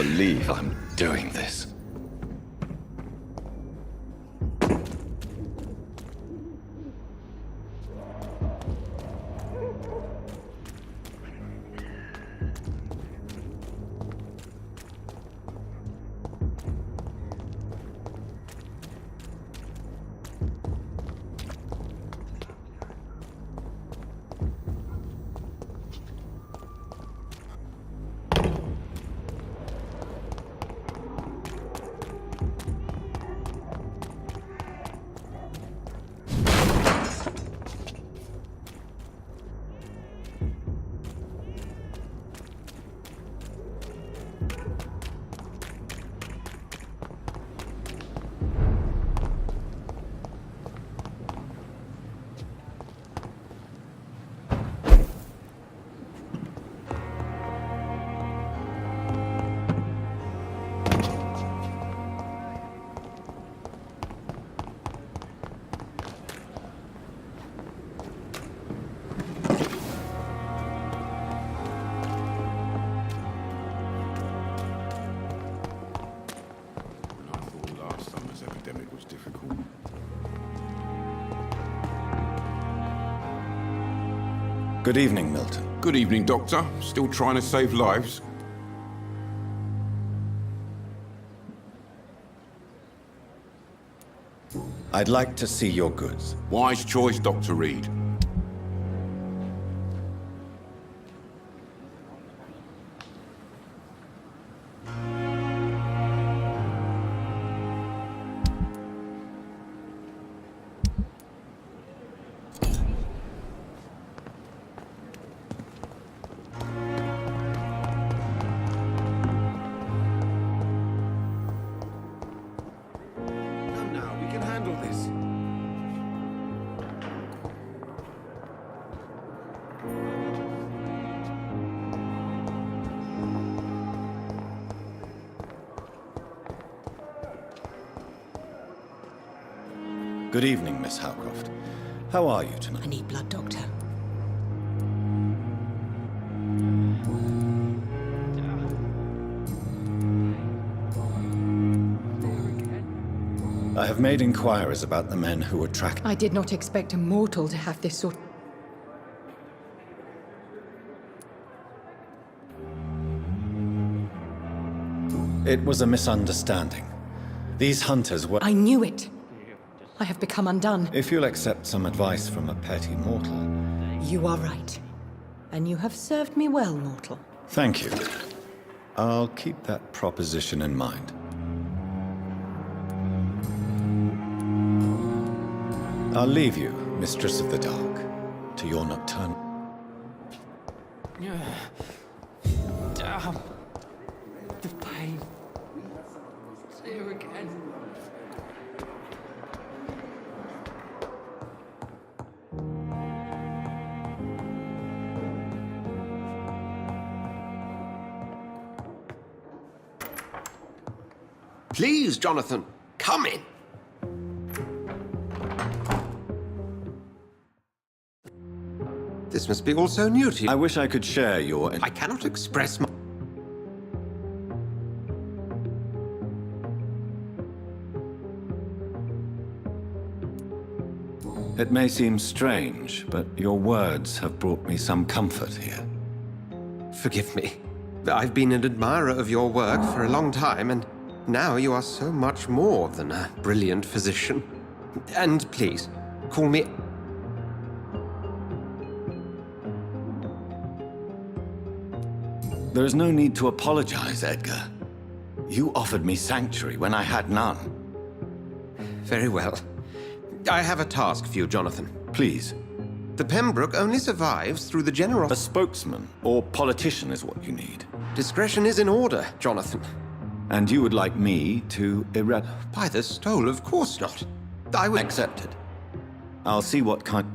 believe I'm doing this. Good evening, Milton. Good evening, Doctor. Still trying to save lives? I'd like to see your goods. Wise choice, Dr. Reed. Good evening, Miss Howcroft. How are you tonight? I need blood, Doctor. I have made inquiries about the men who were tracked. I did not expect a mortal to have this sort... It was a misunderstanding. These hunters were... I knew it! I have become undone. If you'll accept some advice from a petty mortal... You are right. And you have served me well, mortal. Thank you. I'll keep that proposition in mind. I'll leave you, Mistress of the Dark, to your nocturnal... Damn. The pain. It's here again. Please, Jonathan, come in. This must be all so new to you. I wish I could share your... I cannot express my... It may seem strange, but your words have brought me some comfort here. Forgive me. I've been an admirer of your work for a long time, and now you are so much more than a brilliant physician. And please, call me... There is no need to apologize, Edgar. You offered me sanctuary when I had none. Very well. I have a task for you, Jonathan. Please. The Pembroke only survives through the generosity... A spokesman or politician is what you need. Discretion is in order, Jonathan. And you would like me to By the stole, of course not. I would... Accepted. I'll see what kind...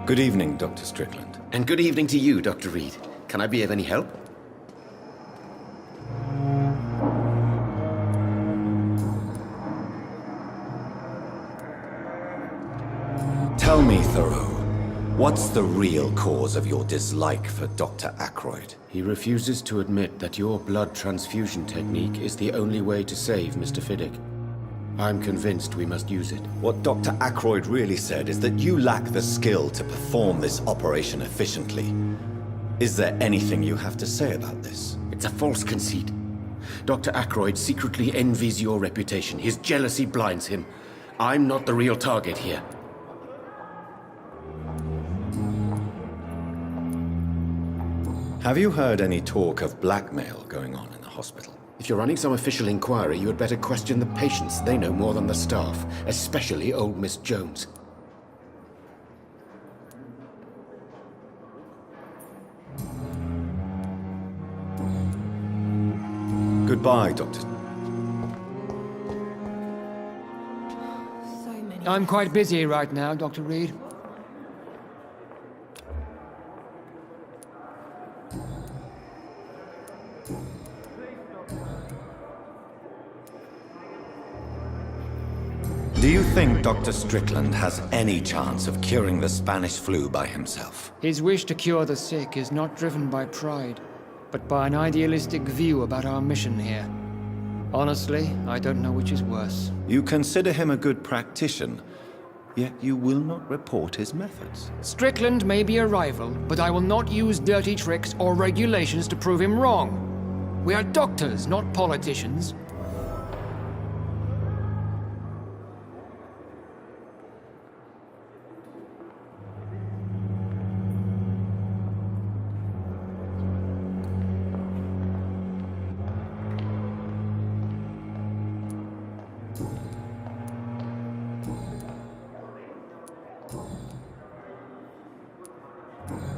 Good evening, Dr. Strickland. And good evening to you, Dr. Reed. Can I be of any help? Tell me, Thoreau, what's the real cause of your dislike for Dr. Ackroyd? He refuses to admit that your blood transfusion technique is the only way to save Mr. Fiddick. I'm convinced we must use it. What Dr. Ackroyd really said is that you lack the skill to perform this operation efficiently. Is there anything you have to say about this? It's a false conceit. Dr. Ackroyd secretly envies your reputation. His jealousy blinds him. I'm not the real target here. Have you heard any talk of blackmail going on in the hospital? If you're running some official inquiry, you had better question the patients. They know more than the staff, especially old Miss Jones. Goodbye, Doctor. So many. I'm quite busy right now, Dr. Reed. Do you think Dr. Strickland has any chance of curing the Spanish flu by himself? His wish to cure the sick is not driven by pride, but by an idealistic view about our mission here. Honestly, I don't know which is worse. You consider him a good practitioner, yet you will not report his methods. Strickland may be a rival, but I will not use dirty tricks or regulations to prove him wrong. We are doctors, not politicians.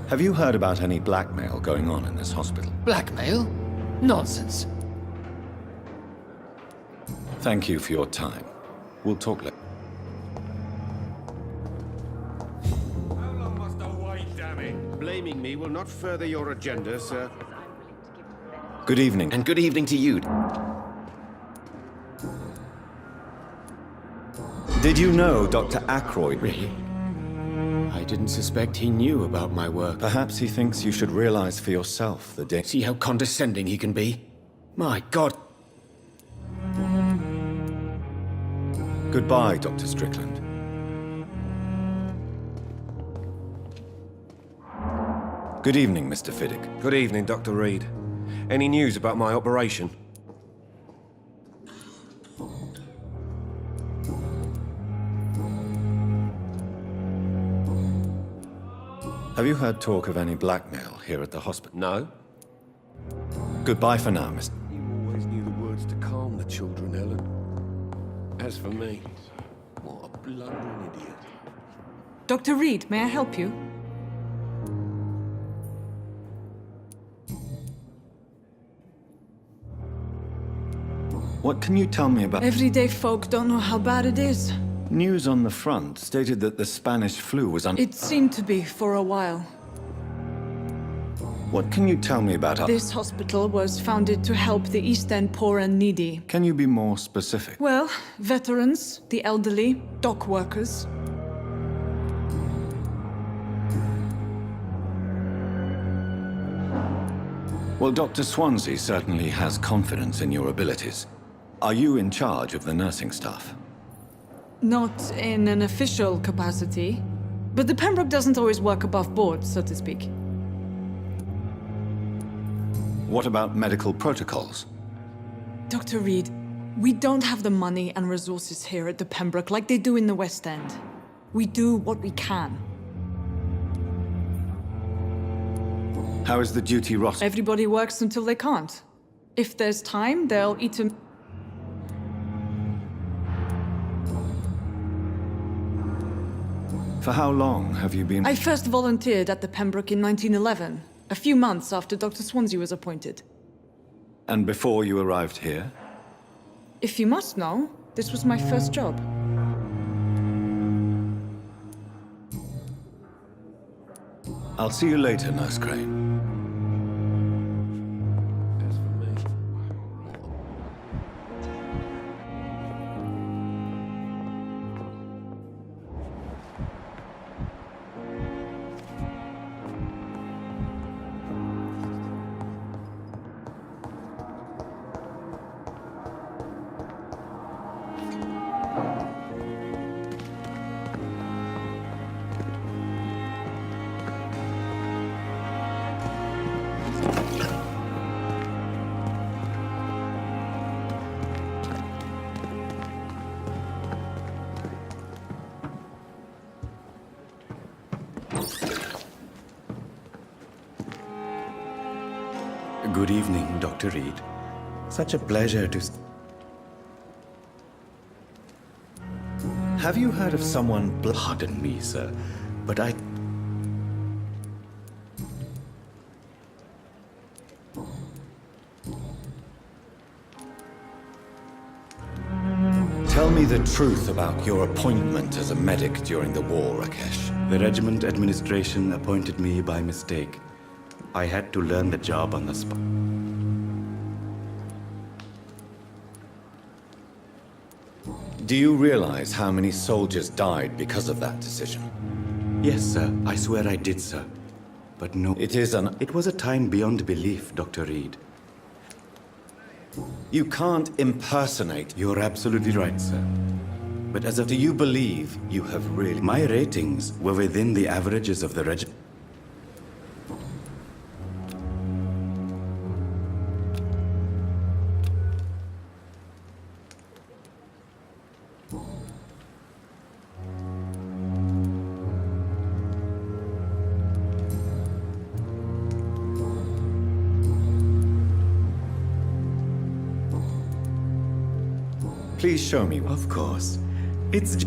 Have you heard about any blackmail going on in this hospital? Blackmail? Nonsense. Thank you for your time. We'll talk later. How long must I wait, damn it? Blaming me will not further your agenda, sir. Good evening. And good evening to you. Did you know Dr. Ackroyd? Really? I didn't suspect he knew about my work. Perhaps he thinks you should realize for yourself the day. See how condescending he can be? My God. Goodbye, Dr. Strickland. Good evening, Mr. Fiddick. Good evening, Dr. Reed. Any news about my operation? Have you heard talk of any blackmail here at the hospital? No. Goodbye for now, Mr. You always knew the words to calm the children, Ellen. As for me, what a blundering idiot. Dr. Reed, may I help you? What can you tell me about... Everyday folk don't know how bad it is. News on the front stated that the Spanish flu was It seemed to be for a while. What can you tell me about how... This hospital was founded to help the East End poor and needy. Can you be more specific? Well, veterans, the elderly, dock workers. Well, Dr. Swansea certainly has confidence in your abilities. Are you in charge of the nursing staff? Not in an official capacity, but the Pembroke doesn't always work above board, so to speak. What about medical protocols? Dr. Reed, we don't have the money and resources here at the Pembroke like they do in the West End. We do what we can. How is the duty roster? Everybody works until they can't. If there's time, they'll eat a... For how long have you been... I first volunteered at the Pembroke in 1911, a few months after Dr. Swansea was appointed. And before you arrived here? If you must know, this was my first job. I'll see you later, Nurse Crane. As for me, Good evening, Dr. Reed. Such a pleasure to... Have you heard of someone Pardon me, sir, but I... Tell me the truth about your appointment as a medic during the war, Rakesh. The regiment administration appointed me by mistake. I had to learn the job on the spot. Do you realize how many soldiers died because of that decision? Yes, sir. I swear I did, sir. But no... It was a time beyond belief, Dr. Reed. You can't impersonate. You're absolutely right, sir. But as of... Do you believe you have really... My ratings were within the averages of the regiment. Please show me. Of course. It's...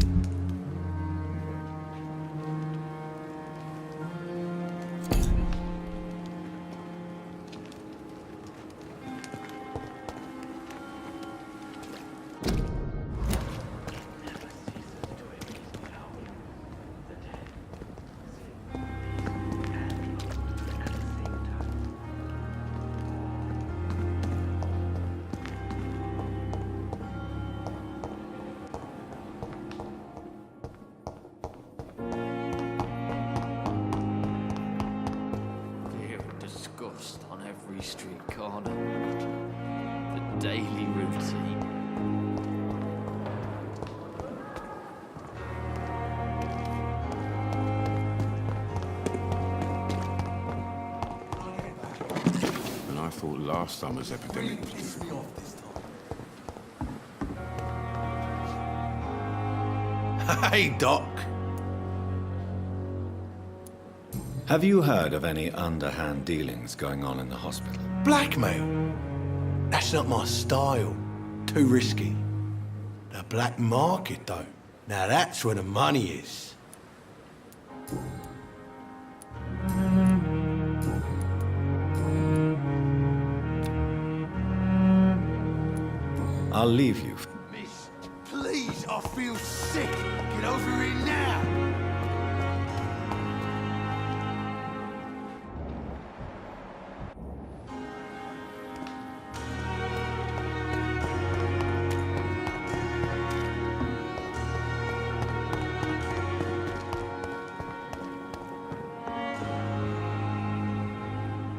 On every street corner. The daily routine. and I thought last summer's epidemic was... Hey, Doc. Have you heard of any underhand dealings going on in the hospital? Blackmail? That's not my style. Too risky. The black market, though. Now that's where the money is. I'll leave you. Miss, please, I feel sick. Get over here now.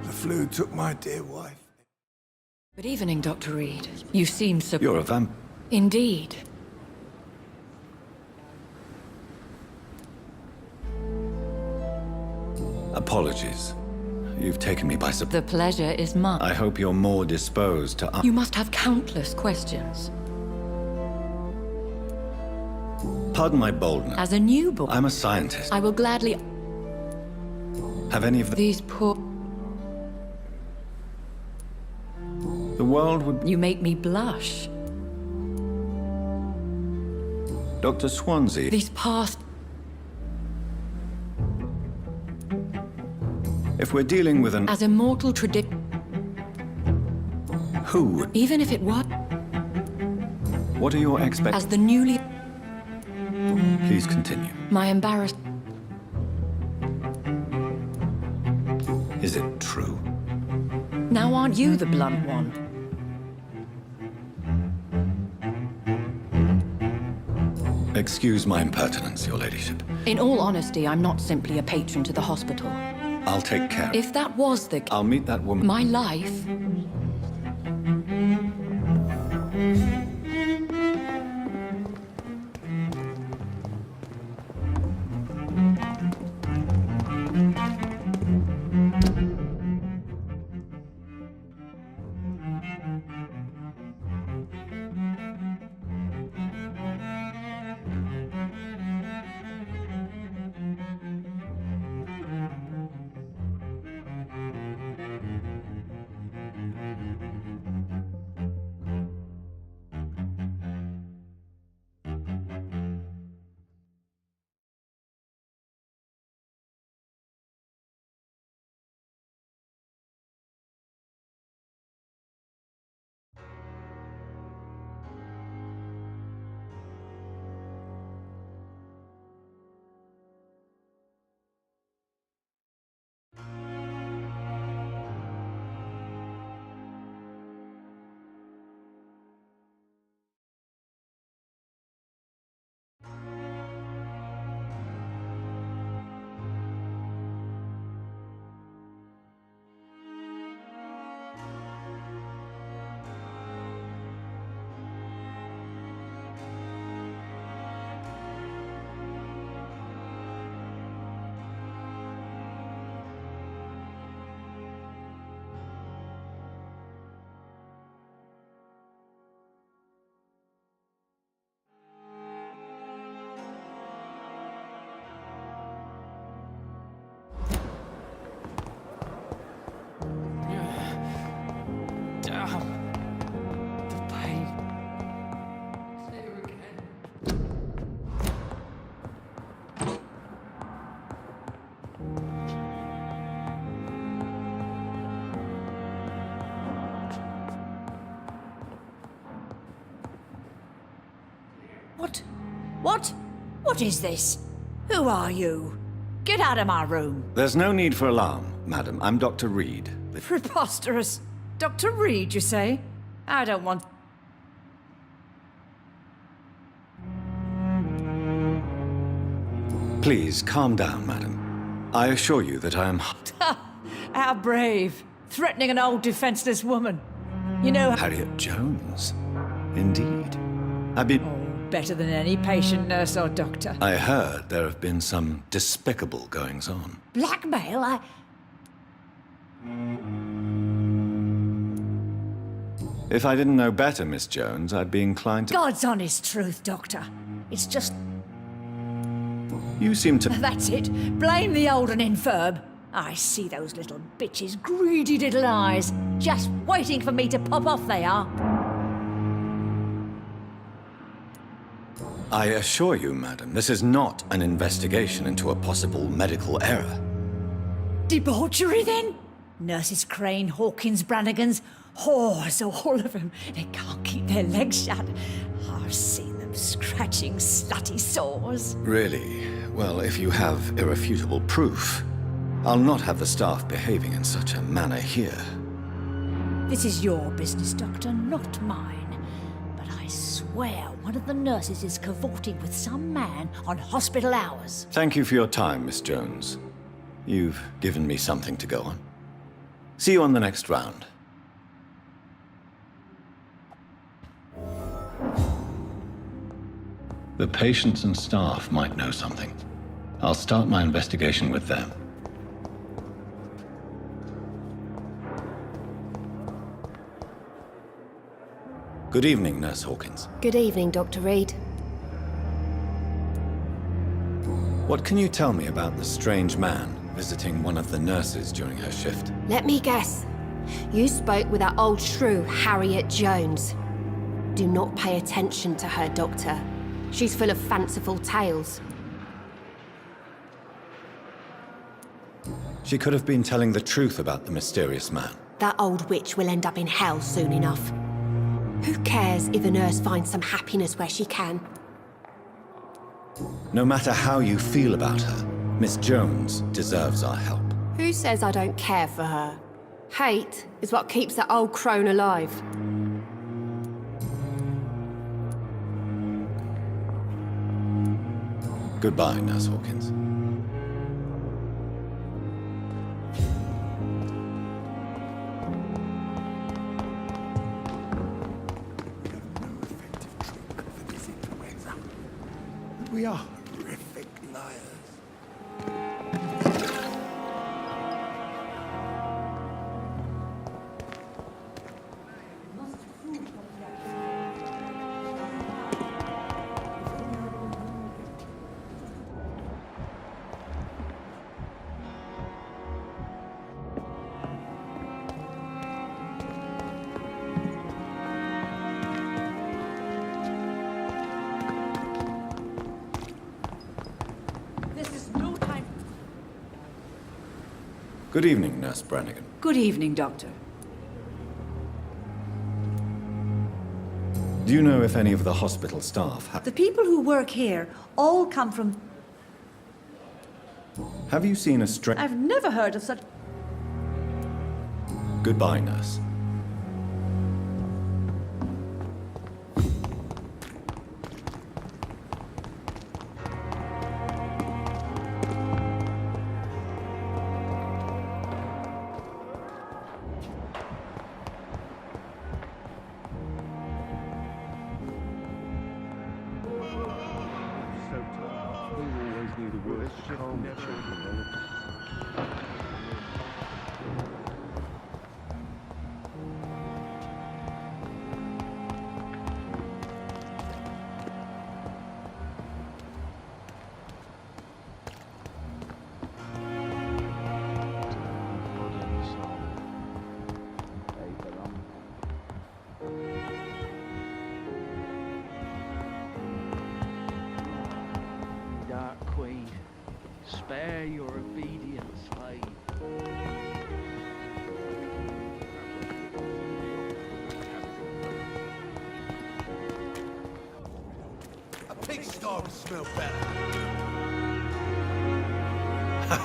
The flu took my dear wife. Good evening, Dr. Reed. You seem so... You're a vamp. Indeed. Apologies. You've taken me by surprise. The pleasure is mine. I hope you're more disposed to... You must have countless questions. Pardon my boldness. As a newborn... I'm a scientist. I will gladly... Have any of the... These poor... The world would... You make me blush. Dr. Swansea... These past... If we're dealing with an... As immortal tradition... Who would... Even if it were... What are your expectations? As the newly... Please continue. My embarrassed... Is it true? Now aren't you the blunt one? Excuse my impertinence, your ladyship. In all honesty, I'm not simply a patron to the hospital. I'll take care. If that was the... I'll meet that woman. My life... What is this? Who are you? Get out of my room. There's no need for alarm, madam. I'm Dr. Reed. Preposterous. Dr. Reed, you say? I don't want... Please, calm down, madam. I assure you that I am... How brave. Threatening an old defenseless woman. You know... Harriet Jones. Indeed. I've been... Better than any patient, nurse or doctor. I heard there have been some despicable goings-on. Blackmail? If I didn't know better, Miss Jones, I'd be inclined to... God's honest truth, Doctor. It's just... You seem to... That's it. Blame the old and infirm. I see those little bitches' greedy little eyes. Just waiting for me to pop off, they are. I assure you, madam, this is not an investigation into a possible medical error. Debauchery, then? Nurses Crane, Hawkins, Brannigans, whores, all of them. They can't keep their legs shut. I've seen them scratching slutty sores. Really? Well, if you have irrefutable proof, I'll not have the staff behaving in such a manner here. This is your business, Doctor, not mine. But I swear one of the nurses is cavorting with some man on hospital hours. Thank you for your time, Miss Jones. You've given me something to go on. See you on the next round. The patients and staff might know something. I'll start my investigation with them. Good evening, Nurse Hawkins. Good evening, Dr. Reed. What can you tell me about the strange man visiting one of the nurses during her shift? Let me guess. You spoke with that old shrew, Harriet Jones. Do not pay attention to her, Doctor. She's full of fanciful tales. She could have been telling the truth about the mysterious man. That old witch will end up in hell soon enough. Who cares if a nurse finds some happiness where she can? No matter how you feel about her, Miss Jones deserves our help. Who says I don't care for her? Hate is what keeps that old crone alive. Goodbye, Nurse Hawkins. We are horrific liars. Good evening, Nurse Brannigan. Good evening, Doctor. Do you know if any of the hospital staff The people who work here all come from... Have you seen a I've never heard of such... Goodbye, Nurse. Dark Queen, spare your obedient slave. A pigsty would smell better.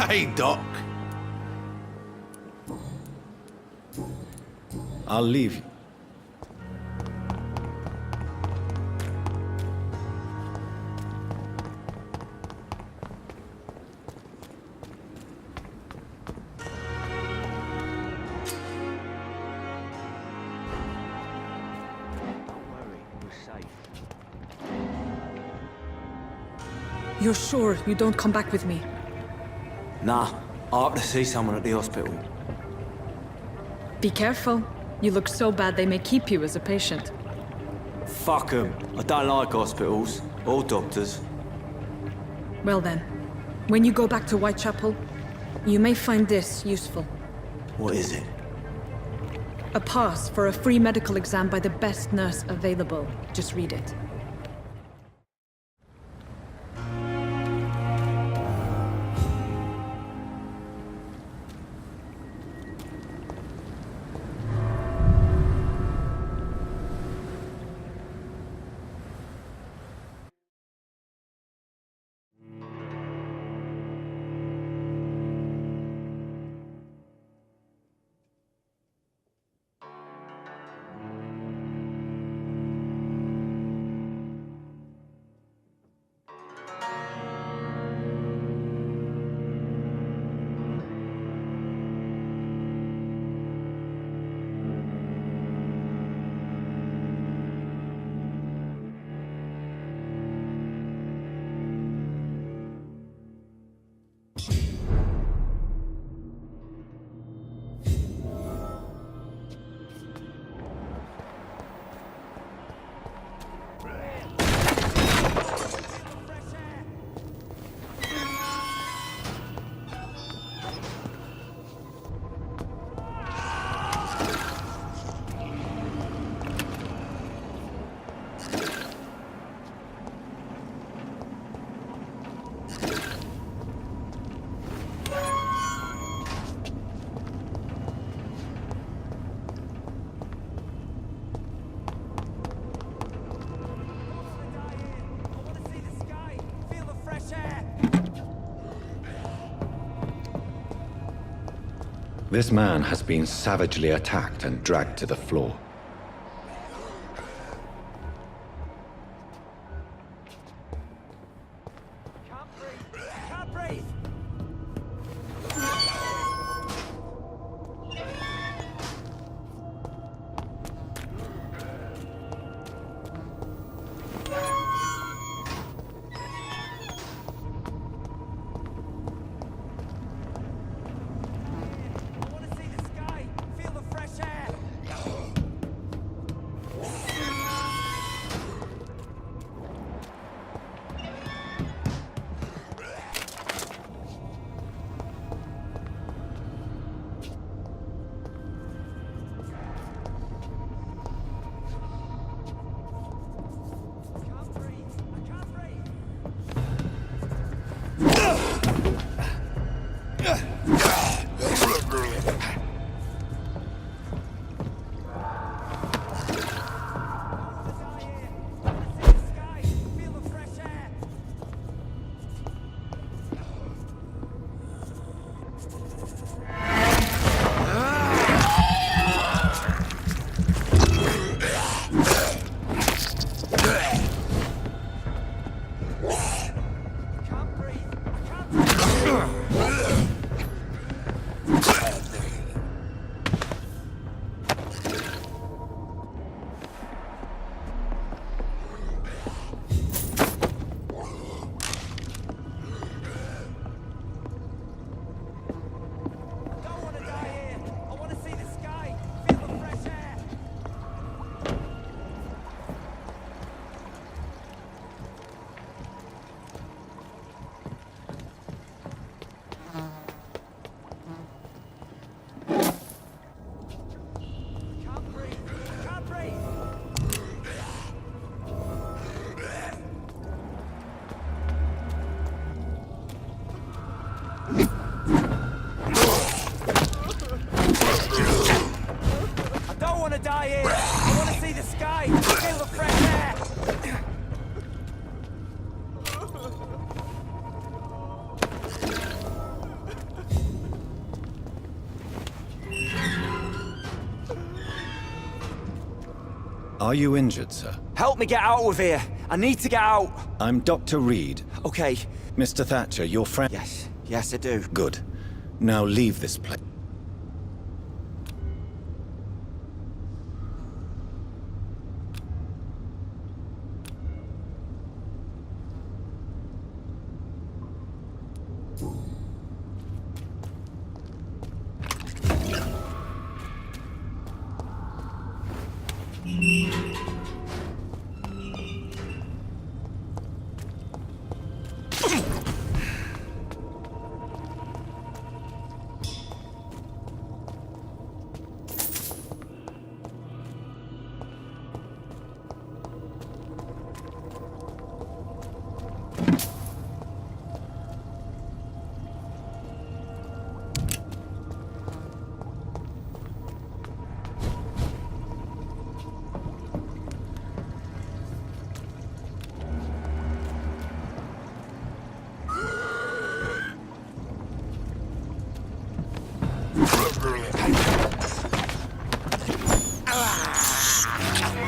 Hey, Doc. I'll leave you. You're sure you don't come back with me? Nah, I have to see someone at the hospital. Be careful. You look so bad they may keep you as a patient. Fuck 'em. I don't like hospitals or doctors. Well then, when you go back to Whitechapel, you may find this useful. What is it? A pass for a free medical exam by the best nurse available. Just read it. This man has been savagely attacked and dragged to the floor. Can't breathe! Die here! I want to see the sky! Feel the fresh air! Are you injured, sir? Help me get out of here! I need to get out! I'm Dr. Reed. Okay. Mr. Thatcher, your friend... Yes, I do. Good. Now leave this place.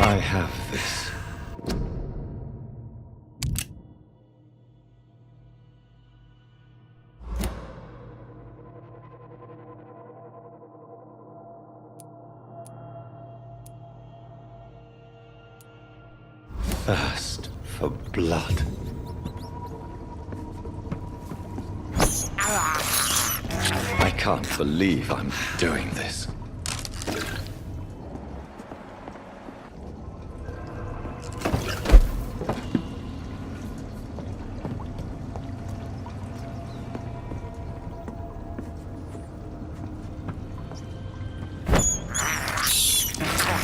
I have this. Thirst for blood. I can't believe I'm doing this.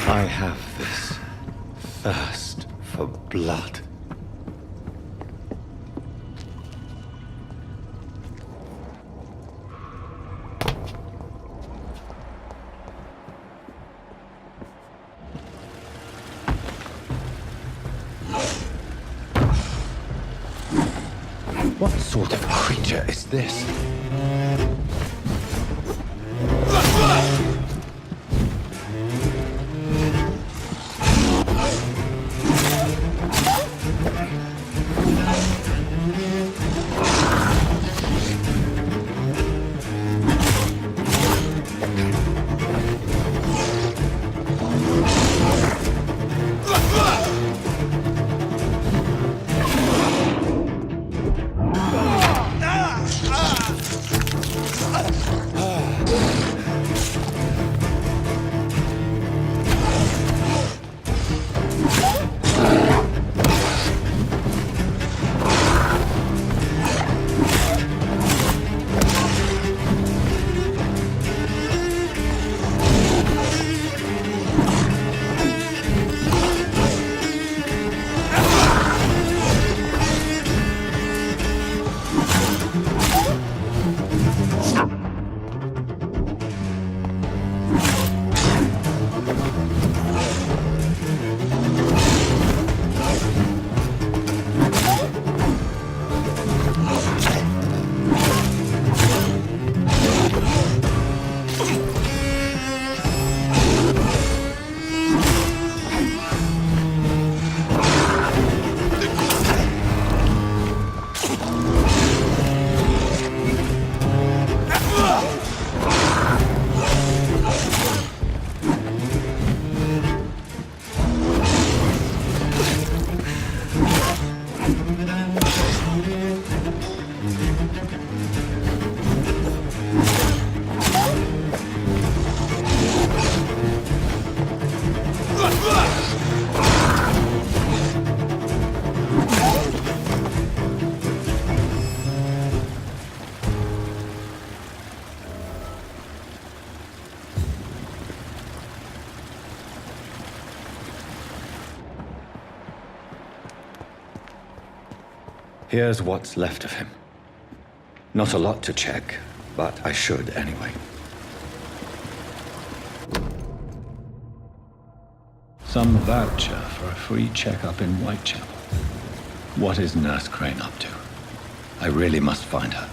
I have this thirst for blood. What sort of creature is this? Here's what's left of him. Not a lot to check, but I should anyway. Some voucher for a free checkup in Whitechapel. What is Nurse Crane up to? I really must find her.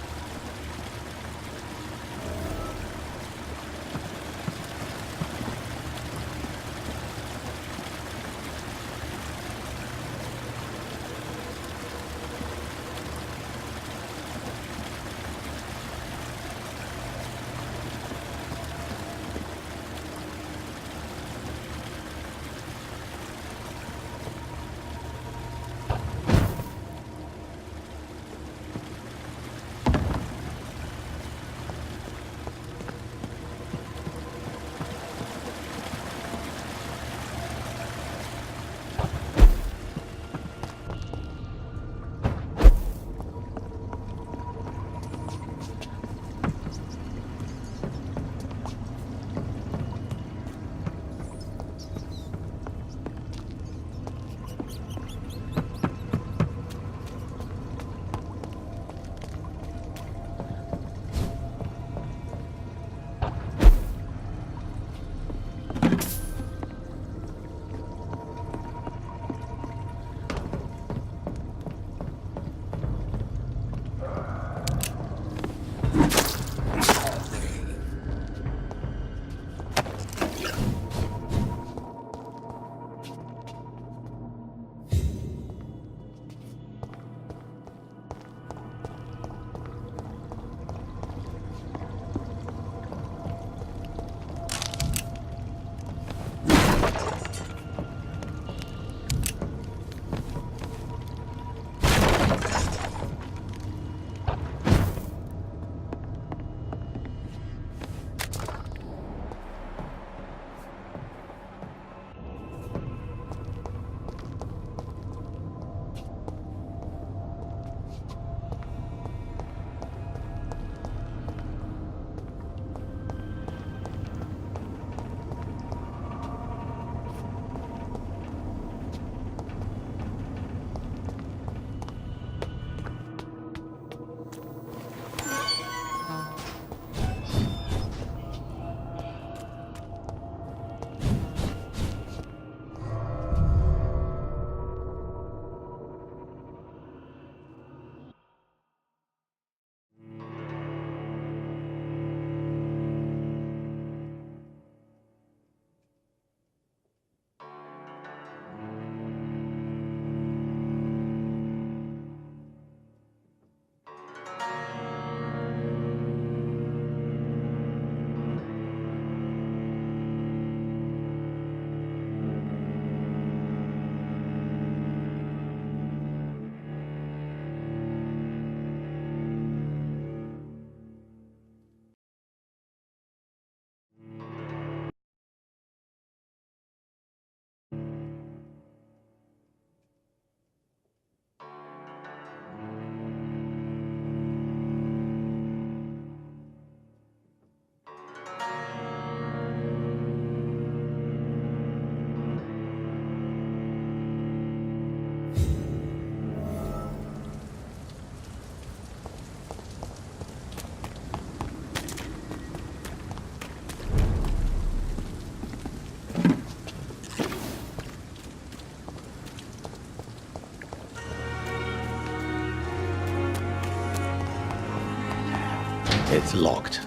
It's locked.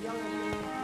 Young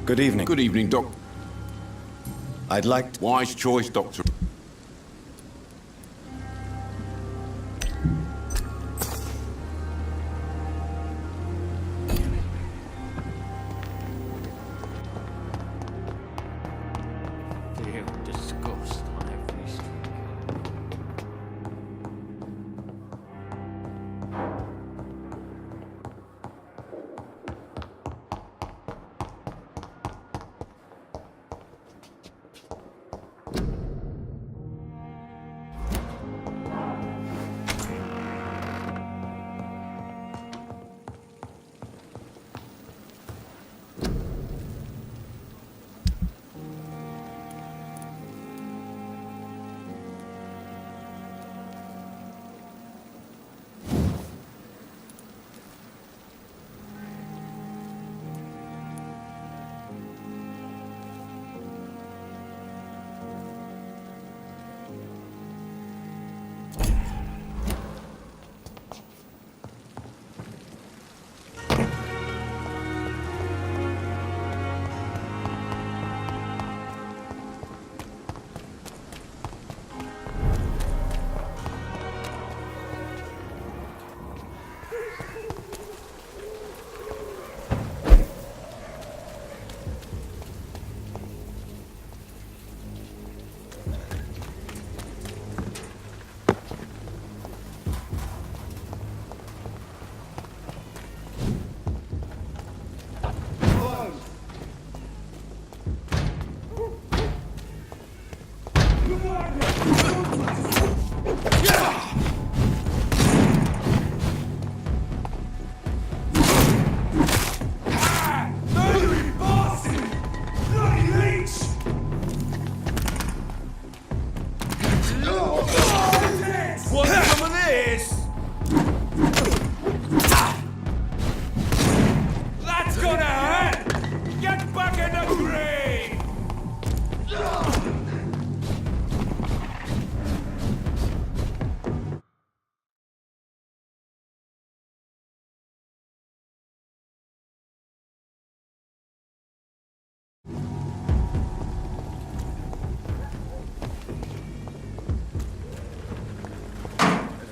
Good evening. Good evening, Doc. I'd like to... Wise choice, Doctor. Disgust on every street.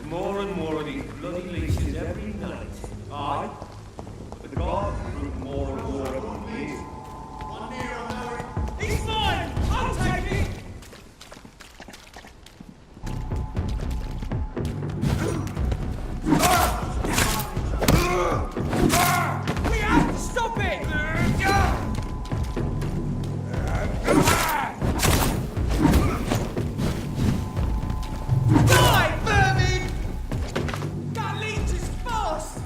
More and more of these bloody leeches every night. Aye? But the guards recruit more and more every year. One near American. He's mine! I'll take it! We have to stop it! Die, vermin! That leech is fast!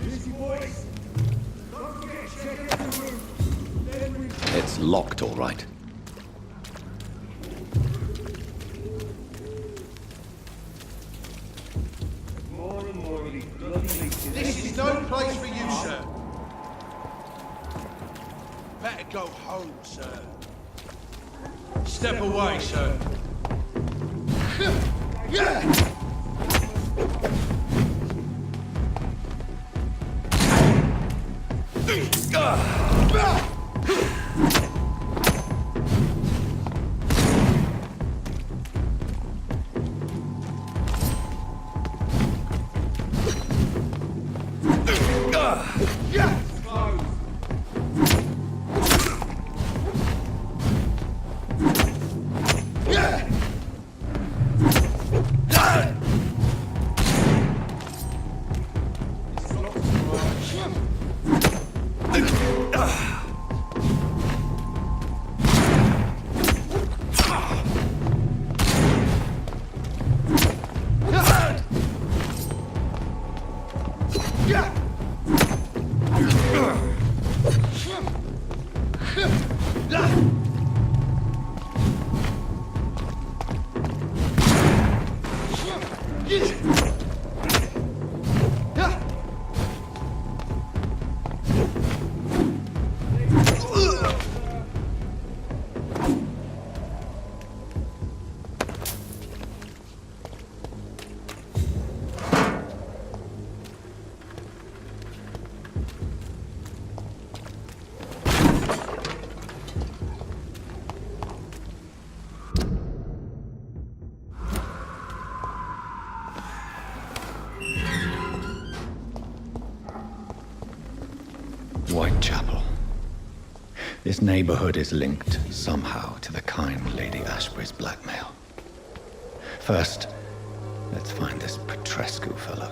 Easy, boys. Don't forget to check every room. Then we... It's locked, all right. More and more of these bloody leeches. This is no place for you, sir. Better go home, sir. Step away, sir. Yeah! Whitechapel. This neighborhood is linked somehow to the kind Lady Ashbury's blackmail. First, let's find this Petrescu fellow.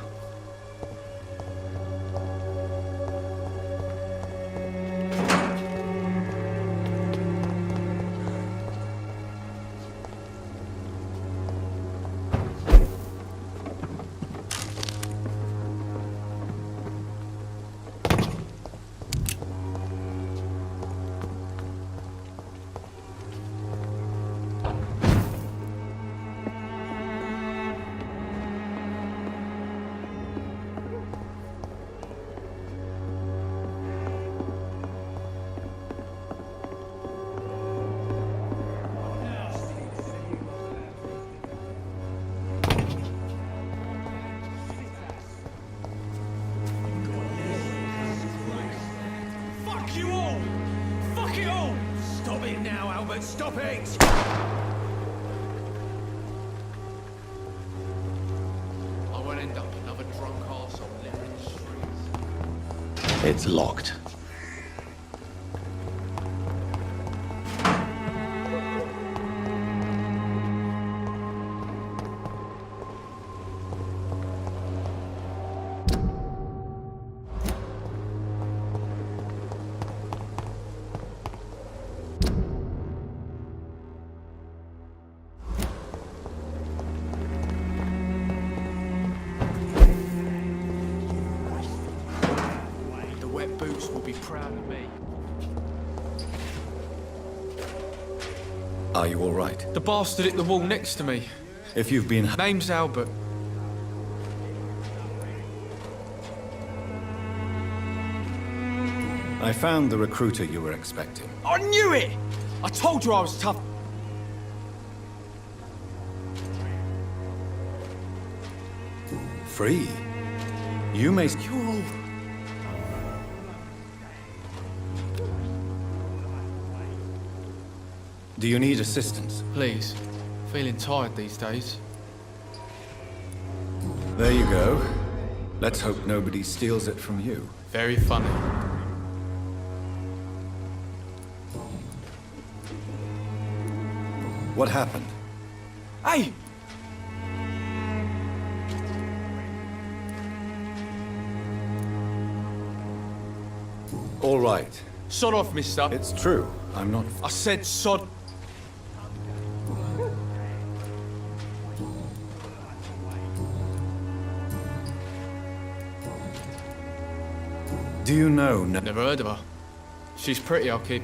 You all! Fuck it all! Stop it now, Albert, stop it! I won't end up another drunk arse on littering streets. It's locked. Boots will be proud of me. Are you all right? The bastard hit the wall next to me. If you've been... Name's Albert. I found the recruiter you were expecting. I knew it! I told you I was tough. Free? You may... You're all... Do you need assistance? Please. Feeling tired these days. There you go. Let's hope nobody steals it from you. Very funny. What happened? Hey! All right. Sod off, mister. It's true. I'm not... I said sod... Do you know... Never heard of her. She's pretty, I'll keep...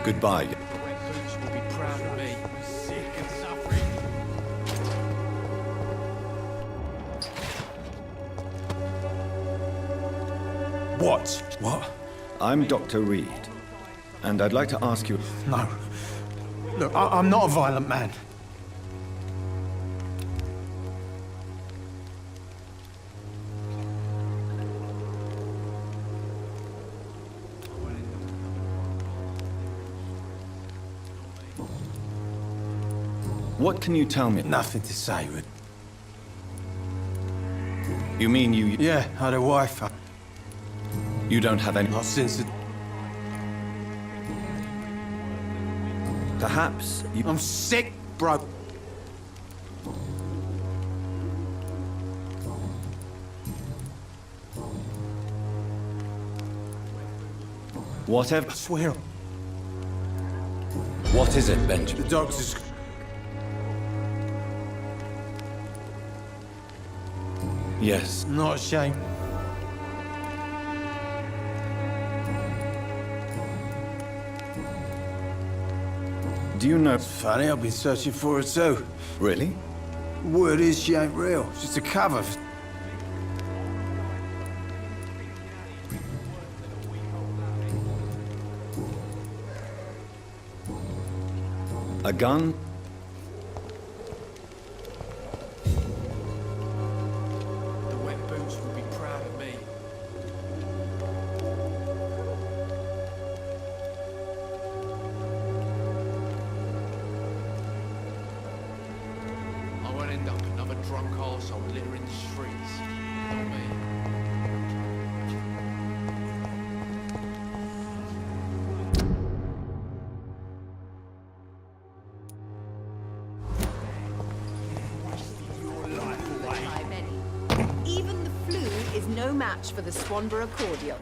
Goodbye. The wet boots will be proud of me. Sick and suffering. What? What? I'm Dr. Reed, and I'd like to ask you... No. Look, I'm not a violent man. What can you tell me? Nothing to say, Rid. You mean you... Yeah, I had a wife. You don't have any... Not since the... Perhaps you... I'm sick, bro. Whatever... I swear. What is it, Benjamin? The doctor's... Yes. Not ashamed. Do you know... It's funny, I've been searching for her too. Really? Word is she ain't real. It's just a cover. A gun? The wet boots will be proud of me. I won't end up another drunk arsehole littering the streets. Not me. no match for the Swanborough cordial.